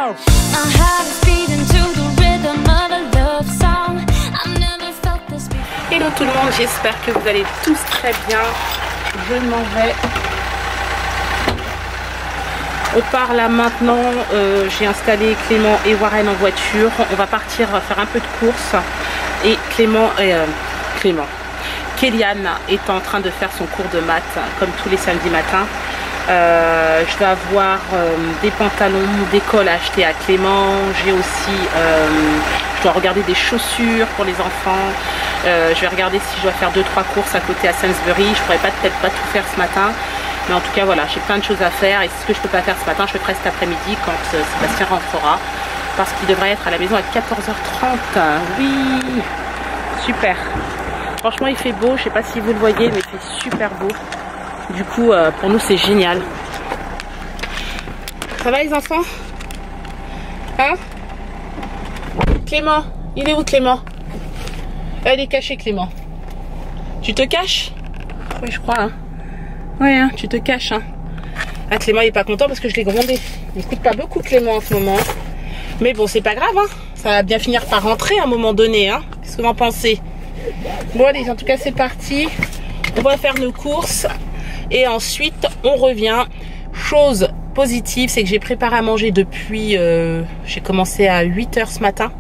house. Hello tout le monde, j'espère que vous allez tous très bien. Je m'en vais. On part là maintenant. J'ai installé Clément et Warren en voiture. On va partir faire un peu de course. Et Kéliane est en train de faire son cours de maths comme tous les samedis matins. Je vais avoir des pantalons d'école à acheter à Clément. J'ai aussi, je dois regarder des chaussures pour les enfants. Je vais regarder si je dois faire 2-3 courses à côté à Sainsbury. Je pourrais peut-être pas tout faire ce matin. Mais en tout cas voilà, j'ai plein de choses à faire. Et ce que je peux pas faire ce matin, je le ferai cet après-midi quand Sébastien rentrera. Parce qu'il devrait être à la maison à 14h30. Oui, super. Franchement il fait beau, je sais pas si vous le voyez, mais il fait super beau. Du coup pour nous c'est génial. Ça va les enfants? Hein? Clément, il est où Clément? Elle est cachée Clément. Tu te caches? Oui je crois hein. Ouais hein, tu te caches hein. Ah Clément il est pas content parce que je l'ai grondé. Il n'écoute pas beaucoup Clément en ce moment. Mais bon c'est pas grave hein. Ça va bien finir par rentrer à un moment donné hein. Qu'est-ce que vous en pensez? Bon allez, en tout cas c'est parti. On va faire nos courses et ensuite on revient. Chose positive, c'est que j'ai préparé à manger depuis j'ai commencé à 8 h ce matin.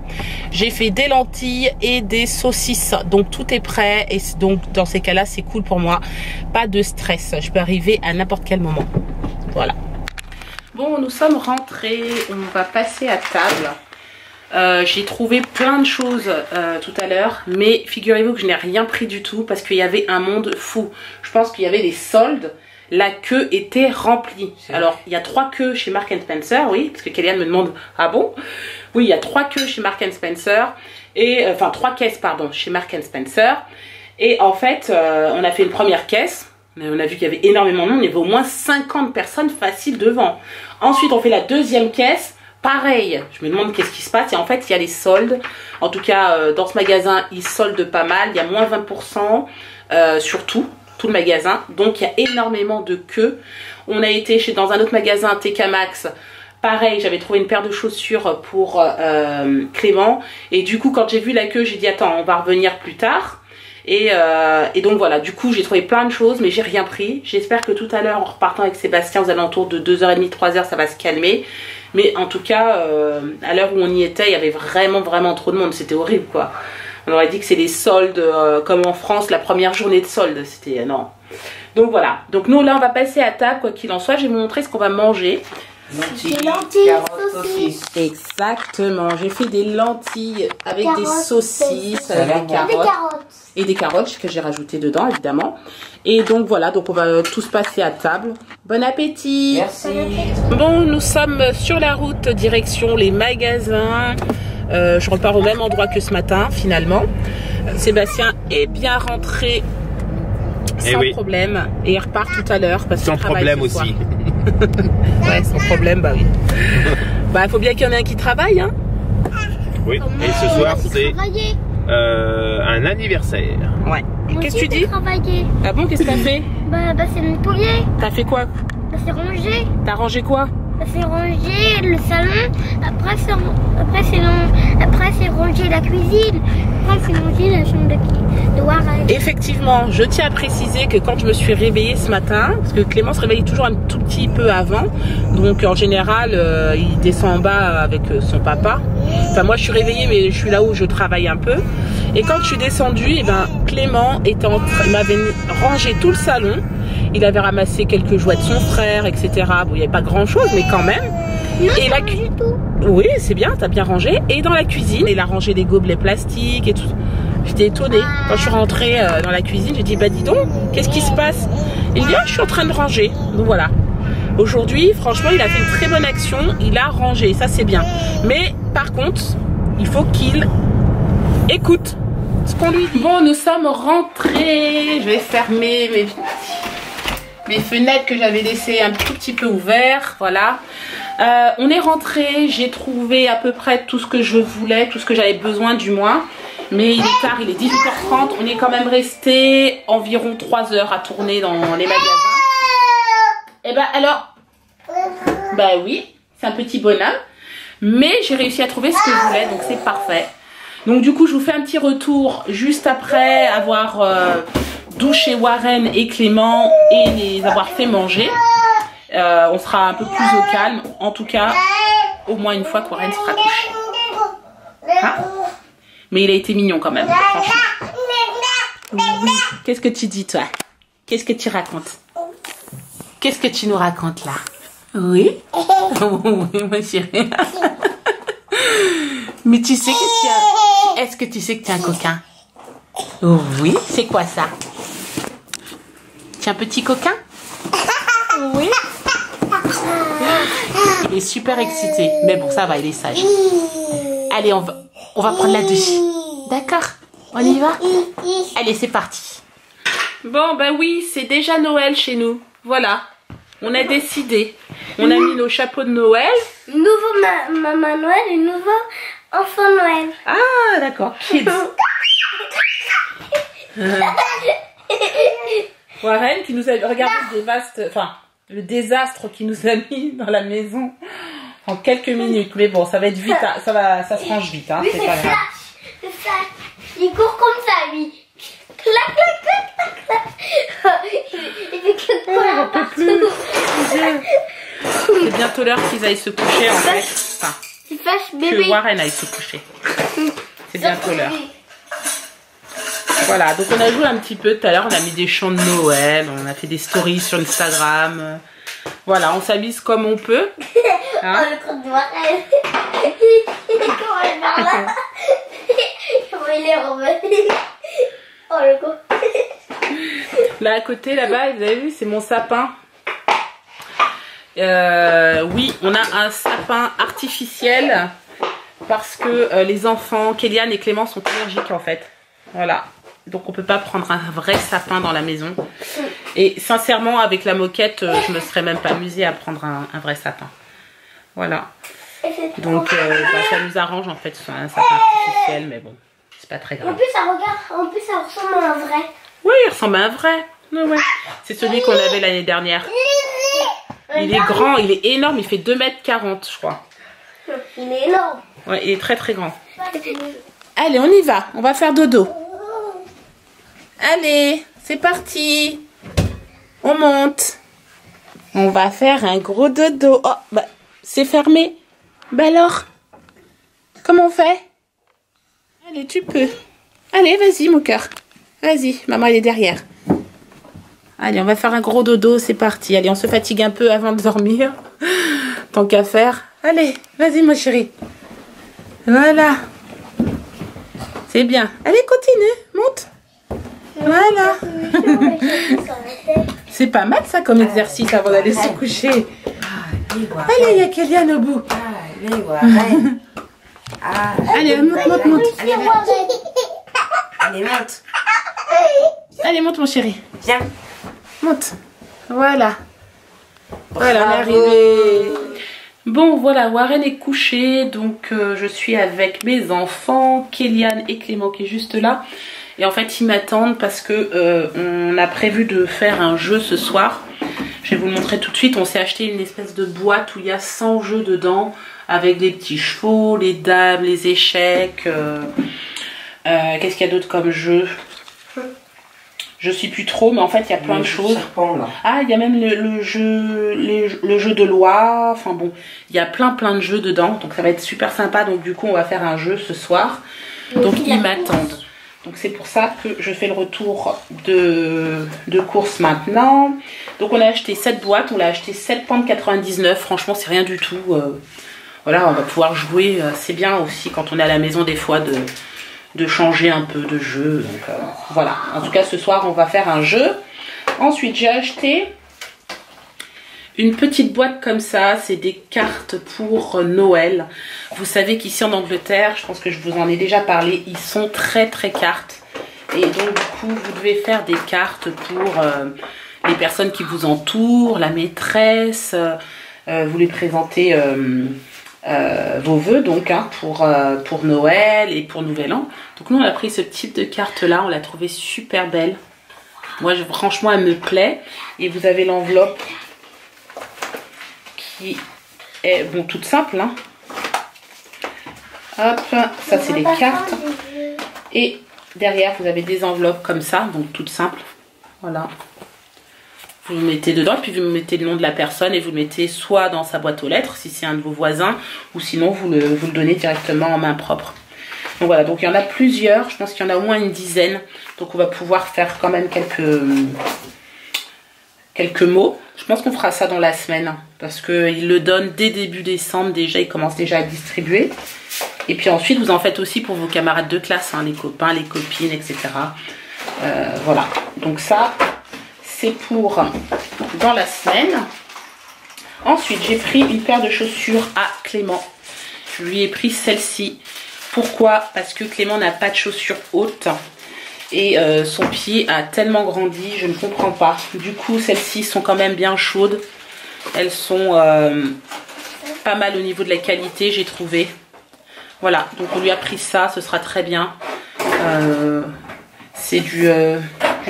J'ai fait des lentilles et des saucisses, donc tout est prêt. Et donc dans ces cas là c'est cool pour moi, pas de stress, je peux arriver à n'importe quel moment. Voilà. Bon, nous sommes rentrés, on va passer à table. J'ai trouvé plein de choses tout à l'heure, mais figurez-vous que je n'ai rien pris du tout parce qu'il y avait un monde fou. Je pense qu'il y avait des soldes, la queue était remplie. Alors il y a 3 queues chez Marks & Spencer, oui, parce que Kéliane me demande, ah bon? Oui, il y a 3 queues chez Marks & Spencer, et enfin 3 caisses pardon, chez Marks & Spencer. Et en fait, on a fait une première caisse, mais on a vu qu'il y avait énormément de monde, il y avait au moins 50 personnes faciles devant. Ensuite on fait la deuxième caisse. Pareil, je me demande qu'est-ce qui se passe. Et en fait, il y a les soldes. En tout cas, dans ce magasin, ils soldent pas mal. Il y a moins 20% sur tout le magasin. Donc, il y a énormément de queues. On a été dans un autre magasin, TK Maxx. Pareil, j'avais trouvé une paire de chaussures pour Clément. Et du coup, quand j'ai vu la queue, j'ai dit, attends, on va revenir plus tard. Et donc voilà, du coup j'ai trouvé plein de choses mais j'ai rien pris. J'espère que tout à l'heure en repartant avec Sébastien aux alentours de 2h30, 3h ça va se calmer. Mais en tout cas à l'heure où on y était il y avait vraiment trop de monde, c'était horrible quoi. On aurait dit que c'est les soldes comme en France, la première journée de soldes, c'était non. Donc voilà, donc nous là on va passer à table quoi qu'il en soit, je vais vous montrer ce qu'on va manger. Lentilles, carottes, saucisses. Exactement, j'ai fait des lentilles avec des saucisses, avec des carottes. Et des carottes que j'ai rajoutées dedans évidemment. Et donc voilà, donc on va tous passer à table. Bon appétit. Merci. Bon, nous sommes sur la route direction les magasins. Je repars au même endroit que ce matin finalement. Sébastien est bien rentré sans problème et il repart tout à l'heure parce qu'il travaille sans problème aussi. Ouais, sans problème, bah oui. Bah il faut bien qu'il y en ait un qui travaille hein. Oui, et ce soir c'est un anniversaire. Ouais. Qu'est-ce que tu dis? Ah bon, qu'est-ce que t'as fait? Bah c'est nettoyer. T'as fait quoi? Bah c'est ranger. T'as rangé quoi? Bah c'est ranger le salon. Après c'est ranger la cuisine. Après c'est ranger la chambre de Warren. Effectivement, je tiens à préciser que quand je me suis réveillée ce matin, parce que Clément se réveille toujours un tout petit peu avant, donc en général il descend en bas avec son papa. Enfin moi je suis réveillée mais je suis là où je travaille un peu. Et quand je suis descendue, et ben Clément était il m'avait rangé tout le salon. Il avait ramassé quelques jouets de son frère, etc. Bon, il n'y avait pas grand chose, mais quand même. Non, et la cuisine. Oui, c'est bien, t'as bien rangé. Et dans la cuisine, il a rangé des gobelets plastiques et tout. J'étais étonnée. Quand je suis rentrée dans la cuisine, j'ai dit, bah dis donc, qu'est-ce qui se passe? Il dit, ah, je suis en train de ranger. Donc voilà. Aujourd'hui, franchement, il a fait une très bonne action. Il a rangé, ça c'est bien. Mais par contre, il faut qu'il écoute ce qu'on lui dit. Bon, nous sommes rentrés. Je vais fermer mes fenêtres que j'avais laissées un tout petit peu ouvertes. Voilà. On est rentré. J'ai trouvé à peu près tout ce que je voulais, tout ce que j'avais besoin du moins. Mais il est tard, il est 18h30. On est quand même resté environ 3 heures à tourner dans les magasins. Et ben alors, bah oui, c'est un petit bonhomme. Mais j'ai réussi à trouver ce que je voulais, donc c'est parfait. Donc du coup, je vous fais un petit retour juste après avoir douché Warren et Clément et les avoir fait manger. On sera un peu plus au calme, en tout cas, au moins une fois que Warren sera couché. Hein? Mais il a été mignon quand même, franchement. Oui. Qu'est-ce que tu dis, toi? Qu'est-ce que tu racontes? Qu'est-ce que tu nous racontes là? Oui? Oui, ma chérie. Mais tu sais que tu as... Est-ce que tu sais que tu es un coquin? Oui. C'est quoi ça? Tu es un petit coquin? Oui. Il est super excité. Mais bon, ça va, il est sage. Allez, on va prendre la douche. D'accord? On y va? Allez, c'est parti. Bon, ben oui, c'est déjà Noël chez nous. Voilà. On a décidé. On a mis nos chapeaux de Noël. Nouveau maman Noël et nouveau enfant Noël. Ah, d'accord. Kids. Warren qui nous a regardé le désastre qui nous a mis dans la maison en quelques minutes. Mais bon, ça va être vite. Ça se range vite. Hein, c'est pas grave. C'est ça. Il court comme ça, lui. Clac, clac, clac, clac, clac. Il fait que courir partout. C'est bientôt l'heure qu'ils aillent se coucher en fait. Enfin, c'est fâche, bébé. que Warren aille se coucher. C'est bientôt l'heure. Voilà, donc on a joué un petit peu tout à l'heure. On a mis des chants de Noël. On a fait des stories sur Instagram. Voilà, on s'amuse comme on peut. Hein? Oh, le compte de Warren. Comment il est par là? Comment il est revenu? Oh, le con. Là à côté, là-bas, vous avez vu, c'est mon sapin. Oui, on a un sapin artificiel parce que les enfants, Kéliane et Clément, sont allergiques en fait. Voilà. Donc on peut pas prendre un vrai sapin dans la maison. Et sincèrement, avec la moquette, je me serais même pas amusée à prendre un vrai sapin. Voilà. Donc ça nous arrange en fait, c'est un sapin artificiel, mais bon, c'est pas très grave. En plus, ça ressemble à un vrai. Oui, il ressemble à un vrai. Ouais. C'est celui qu'on avait l'année dernière. Il est grand, il est énorme, il fait 2,40 m, je crois. Il est énorme. Ouais, il est très très grand. Allez, on y va, on va faire dodo. Allez, c'est parti. On monte. On va faire un gros dodo. Oh, bah, c'est fermé. Bah alors, comment on fait? Allez, tu peux. Allez, vas-y, mon cœur. Vas-y, maman, elle est derrière. Allez, on va faire un gros dodo, c'est parti. Allez, on se fatigue un peu avant de dormir. Tant qu'à faire. Allez, vas-y, ma chérie. Voilà. C'est bien. Allez, continue, monte. Voilà. C'est pas mal ça comme exercice avant d'aller se coucher. Allez, il y a Kéliane au bout. Allez, monte. Allez, monte. Allez, monte, mon chéri. Viens. Monte. Voilà. Voilà, on est arrivé. Bon, voilà, Warren est couché. Donc, je suis avec mes enfants, Kéliane et Clément qui est juste là. Et en fait, ils m'attendent parce que on a prévu de faire un jeu ce soir. Je vais vous le montrer tout de suite. On s'est acheté une espèce de boîte où il y a 100 jeux dedans. Avec des petits chevaux, les dames, les échecs. Qu'est-ce qu'il y a d'autre comme jeu? Je sais plus trop, mais en fait, il y a plein de choses. Ah, il y a même le jeu de loi. Enfin bon, il y a plein de jeux dedans. Donc ça va être super sympa. Donc du coup, on va faire un jeu ce soir. Donc ils m'attendent. Donc c'est pour ça que je fais le retour de course maintenant. Donc on a acheté cette boîte, on l'a acheté 7,99 £. Franchement c'est rien du tout. Voilà, on va pouvoir jouer. C'est bien aussi quand on est à la maison des fois de changer un peu de jeu. Donc voilà, en tout cas ce soir on va faire un jeu. Ensuite j'ai acheté une petite boîte comme ça, c'est des cartes pour Noël. Vous savez qu'ici en Angleterre, je pense que je vous en ai déjà parlé, ils sont très cartes. Et donc du coup, vous devez faire des cartes pour les personnes qui vous entourent, la maîtresse. Vous les présentez vos vœux donc hein, pour Noël et pour Nouvel An. Donc nous on a pris ce type de carte là, on l'a trouvé super belle. Moi franchement elle me plaît. Et vous avez l'enveloppe qui est bon toute simple hein. Hop, ça c'est les cartes. Et derrière, vous avez des enveloppes comme ça, donc toutes simples. Voilà. Vous le mettez dedans, puis vous mettez le nom de la personne et vous le mettez soit dans sa boîte aux lettres, si c'est un de vos voisins, ou sinon vous le donnez directement en main propre. Donc voilà, donc il y en a plusieurs, je pense qu'il y en a au moins une dizaine. Donc on va pouvoir faire quand même quelques mots. Je pense qu'on fera ça dans la semaine, parce qu'il le donne dès début décembre, déjà, il commence déjà à distribuer. Et puis ensuite, vous en faites aussi pour vos camarades de classe, hein, les copains, les copines, etc. Voilà, donc ça... c'est pour dans la semaine. Ensuite, j'ai pris une paire de chaussures à Clément. Je lui ai pris celle-ci. Pourquoi? Parce que Clément n'a pas de chaussures hautes. Et son pied a tellement grandi, je ne comprends pas. Du coup, celles-ci sont quand même bien chaudes. Elles sont pas mal au niveau de la qualité, j'ai trouvé. Voilà, donc on lui a pris ça, ce sera très bien. C'est du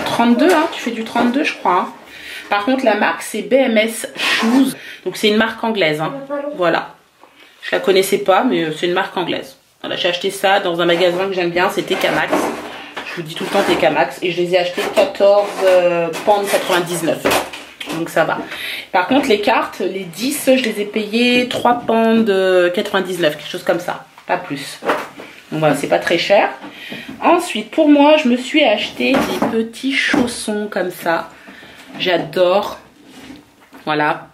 32, hein, tu fais du 32 je crois. Hein. Par contre la marque c'est BMS Shoes, donc c'est une marque anglaise. Hein. Voilà, je la connaissais pas mais c'est une marque anglaise. Voilà, j'ai acheté ça dans un magasin que j'aime bien, c'est TK Maxx. Je vous dis tout le temps TK Maxx et je les ai achetés 14 pounds 99. Donc ça va. Par contre les cartes, les 10 je les ai payées 3 pounds 99, quelque chose comme ça, pas plus. Donc voilà, c'est pas très cher. Ensuite, pour moi, je me suis acheté des petits chaussons comme ça. J'adore. Voilà.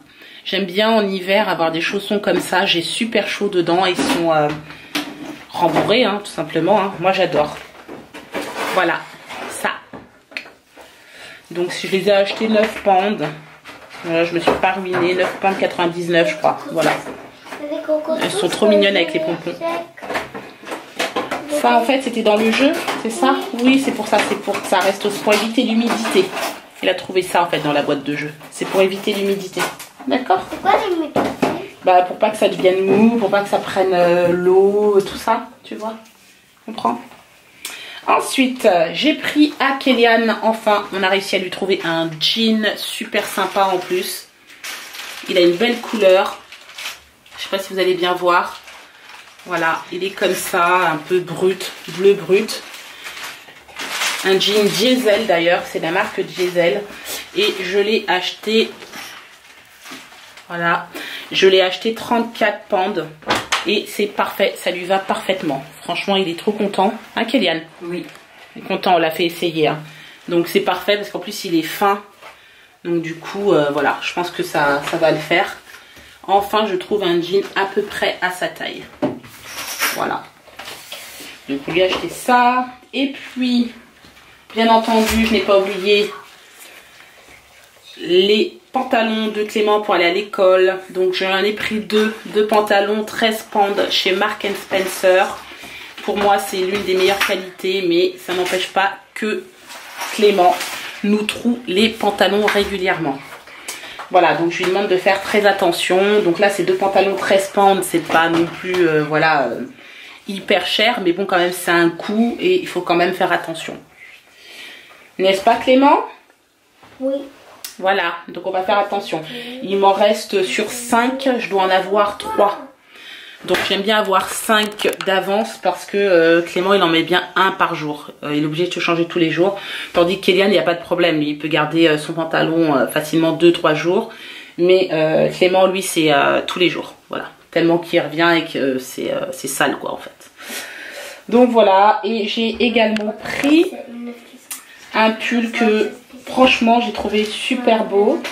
J'aime bien en hiver avoir des chaussons comme ça. J'ai super chaud dedans. Ils sont rembourrés, hein, tout simplement. Hein. Moi, j'adore. Voilà. Ça. Donc, si je les ai achetés 9 pounds. Voilà, je me suis pas ruinée. 9 pounds 99, je crois. Voilà. Elles sont trop mignonnes avec les pompons. Ça en fait c'était dans le jeu, c'est ça? Oui, c'est pour ça, c'est pour que ça reste, pour éviter l'humidité. Il a trouvé ça en fait dans la boîte de jeu. C'est pour éviter l'humidité. D'accord? C'est quoi l'humidité? Bah pour pas que ça devienne mou, pour pas que ça prenne l'eau, tout ça, tu vois? Comprends? Ensuite, j'ai pris à Kélian, enfin, on a réussi à lui trouver un jean super sympa en plus. Il a une belle couleur. Je sais pas si vous allez bien voir. Voilà, il est comme ça, un peu brut, bleu brut. Un jean Diesel d'ailleurs, c'est la marque Diesel. Et je l'ai acheté, voilà, je l'ai acheté 34 pounds. Et c'est parfait, ça lui va parfaitement. Franchement, il est trop content. Hein, Kélian? Oui. Il est content, on l'a fait essayer. Hein. Donc c'est parfait parce qu'en plus il est fin. Donc du coup, voilà, je pense que ça va le faire. Enfin, je trouve un jean à peu près à sa taille. Voilà. Donc on lui a acheté ça. Et puis, bien entendu, je n'ai pas oublié les pantalons de Clément pour aller à l'école. Donc j'en ai pris deux pantalons 13 pounds chez Marks & Spencer. Pour moi, c'est l'une des meilleures qualités, mais ça n'empêche pas que Clément nous troue les pantalons régulièrement. Voilà, donc je lui demande de faire très attention. Donc là, ces deux pantalons 13 pounds, c'est pas non plus, voilà, hyper cher. Mais bon, quand même, c'est un coût et il faut quand même faire attention. N'est-ce pas, Clément? Oui. Voilà, donc on va faire attention. Il m'en reste sur 5, je dois en avoir 3. Donc j'aime bien avoir 5 d'avance parce que Clément il en met bien un par jour. Il est obligé de se changer tous les jours. Tandis que Kélian il n'y a pas de problème. Lui, il peut garder son pantalon facilement 2-3 jours. Mais Clément lui c'est tous les jours. Voilà. Tellement qu'il revient et que c'est sale quoi en fait. Donc voilà. Et j'ai également pris un pull que franchement j'ai trouvé super beau.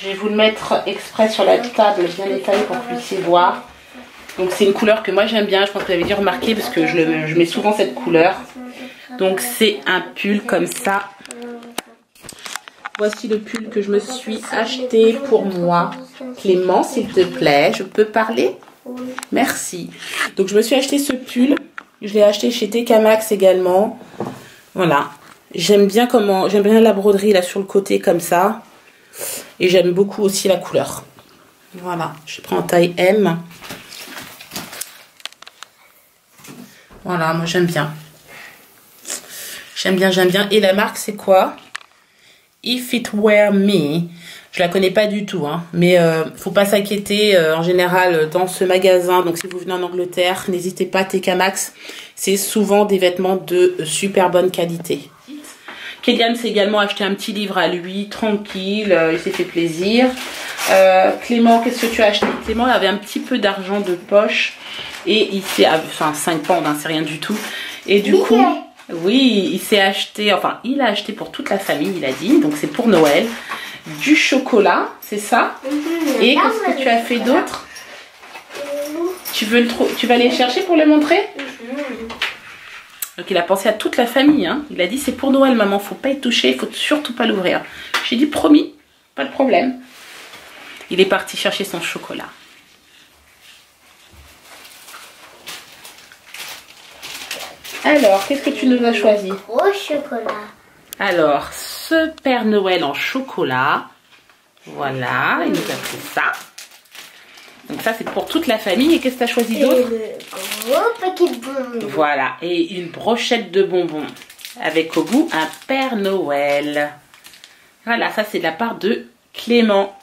Je vais vous le mettre exprès sur la table bien étalé pour que vous puissiez voir. Donc c'est une couleur que moi j'aime bien, je pense que vous avez dû remarquer parce que je mets souvent cette couleur. Donc c'est un pull comme ça. Voici le pull que je me suis acheté pour moi. Clément, s'il te plaît, je peux parler? Merci. Donc je me suis acheté ce pull. Je l'ai acheté chez TK Maxx également. Voilà. J'aime bien la broderie là sur le côté comme ça. Et j'aime beaucoup aussi la couleur. Voilà. Je prends en taille M. Voilà, moi j'aime bien. J'aime bien. Et la marque c'est quoi? If It Were Me. Je la connais pas du tout, hein, mais faut pas s'inquiéter. En général, dans ce magasin, donc si vous venez en Angleterre, n'hésitez pas, TK Maxx, c'est souvent des vêtements de super bonne qualité. Kélian s'est également acheté un petit livre à lui, tranquille, il s'est fait plaisir. Clément, qu'est-ce que tu as acheté? Clément avait un petit peu d'argent de poche et il s'est, enfin 5 pounds, hein, c'est rien du tout. Et du coup, oui, il s'est acheté, enfin il a acheté pour toute la famille, il a dit, donc c'est pour Noël. Du chocolat, c'est ça? Et qu'est-ce que tu as fait d'autre? Tu vas aller chercher pour le montrer? Donc il a pensé à toute la famille, hein. Il a dit c'est pour Noël maman, faut pas y toucher, il faut surtout pas l'ouvrir. J'ai dit promis, pas de problème. Il est parti chercher son chocolat. Alors, qu'est-ce que tu nous as choisi? Gros chocolat. Alors, ce Père Noël en chocolat. Voilà, il nous a fait ça. Donc ça, c'est pour toute la famille. Et qu'est-ce que tu as choisi d'autre? Le gros paquet de bonbons. Voilà, et une brochette de bonbons. Avec au bout un Père Noël. Voilà, ça c'est de la part de Clément.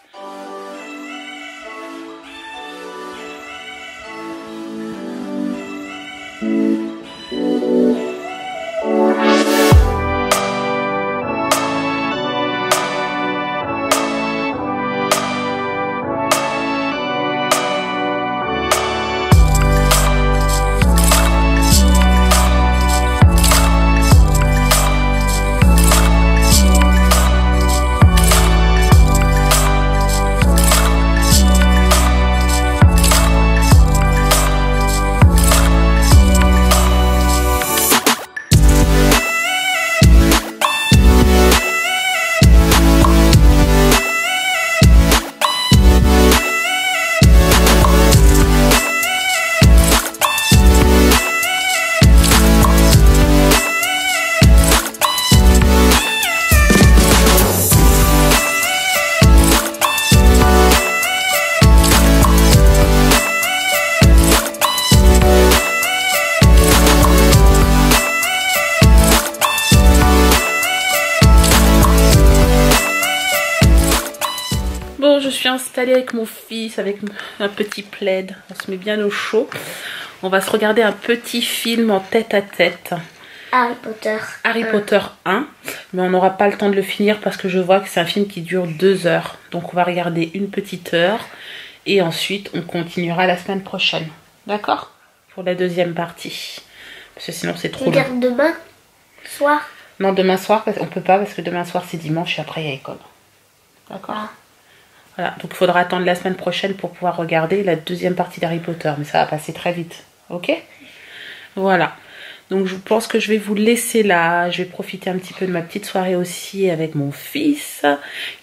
Bon, je suis installée avec mon fils, avec un petit plaid. On se met bien au chaud. On va se regarder un petit film en tête à tête. Harry Potter. Harry Potter 1. Mais on n'aura pas le temps de le finir parce que je vois que c'est un film qui dure 2 heures. Donc on va regarder une petite heure. Et ensuite, on continuera la semaine prochaine. D'accord? Pour la deuxième partie. Parce que sinon, c'est trop long. Regarde demain soir. Non, demain soir, on peut pas parce que demain soir, c'est dimanche et après, il y a école. D'accord? Ah. Voilà, donc il faudra attendre la semaine prochaine pour pouvoir regarder la deuxième partie d'Harry Potter. Mais ça va passer très vite. Ok? Voilà. Donc je pense que je vais vous laisser là. Je vais profiter un petit peu de ma petite soirée aussi avec mon fils.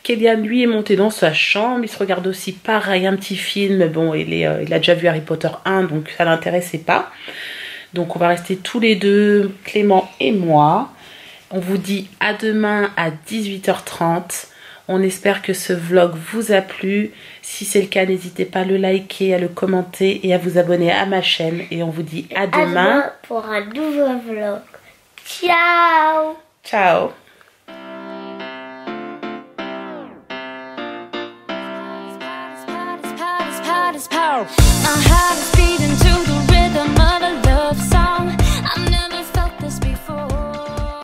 Kélian, lui, est monté dans sa chambre. Il se regarde aussi pareil, un petit film. Mais bon, il a déjà vu Harry Potter 1, donc ça l'intéressait pas. Donc on va rester tous les deux, Clément et moi. On vous dit à demain à 18h30. On espère que ce vlog vous a plu. Si c'est le cas, n'hésitez pas à le liker, à le commenter et à vous abonner à ma chaîne. Et on vous dit à demain pour un nouveau vlog. Ciao. Ciao. I